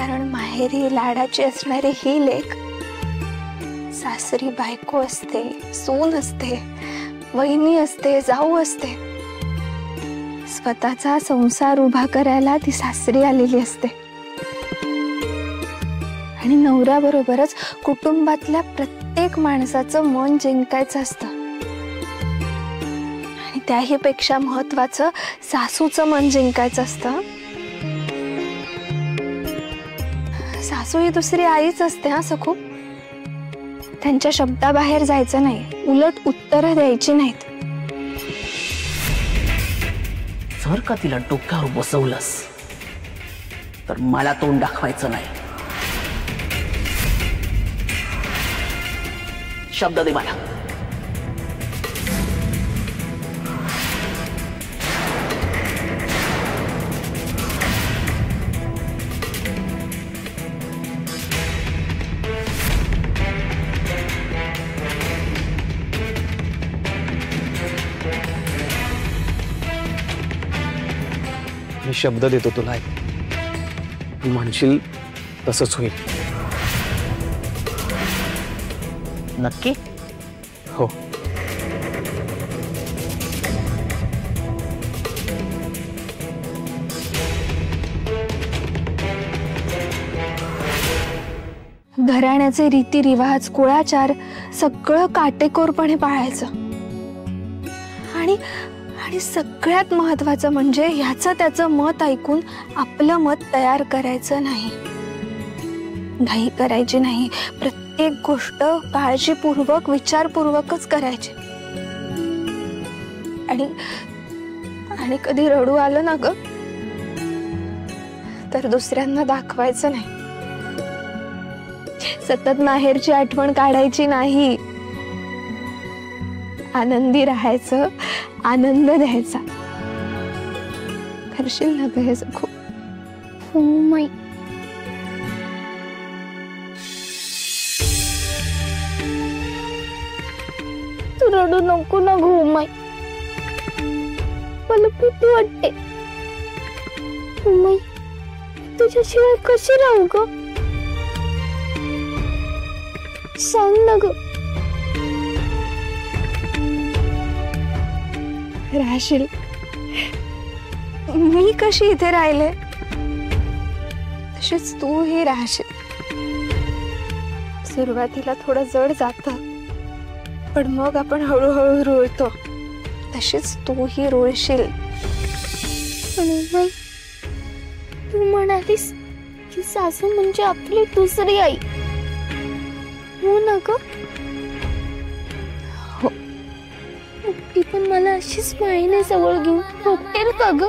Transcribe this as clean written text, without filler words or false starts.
कारण माहेरी लाडाची असणारी ही लेक सासरी बायको असते, सून असते, वहिनी असते, जाऊ असते. स्वतःचा संसार उभा करायला ती सासरी आलेली असते आणि नवऱ्याबरोबरच कुटुंबातल्या प्रत्येक माणसाचं मन जिंकायचं असतं. आणि त्याही पेक्षा महत्वाचं सासूचं मन जिंकायचं असतं. सासू ही दुसरी आईच असते हा सखू. त्यांच्या शब्दाबाहेर जायचं नाही, उलट उत्तरं द्यायची नाहीत. जर का तिला डोक्यावर बसवलंस तर मला तोंड दाखवायचं नाही. शब्द दे मला. मी शब्द देतो तुला, तू म्हणशील तसंच होईल. नक्की? हो. घराण्याचे रीतिरिवाज, कुळाचार सगळं काटेकोरपणे पाळायचं. आणि सगळ्यात महत्वाचं म्हणजे ह्याचं त्याचं मत ऐकून आपलं मत तयार करायचं नाही. घाई करायची नाही. प्रत्येक गोष्ट काळजीपूर्वक, विचारपूर्वकच करायची. आणि कधी रडू आलं ना ग तर दुसऱ्यांना दाखवायचं नाही. सतत माहेरची आठवण काढायची नाही. आनंदी राहायचं, आनंद द्यायचा. करशील ना ग हे सखू? हो माई. तू रडू नको ना गो माई, मला भीती वाटते. माई तुझ्याशिवाय कशी राहू ग? सांग ना ग. राहशील. मी कशी इथे राहिले तशीच तूही राहशील. सुरुवातीला थोडं जड जातं, पण मग आपण हळूहळू रुळतो. तशीच तूही रुळशील. तू म्हणालीस की सासू म्हणजे आपली दुसरी आई, हो ना ग? हो. ती पण मला अशीच मायेने जवळ घेऊन झोपटेल का ग?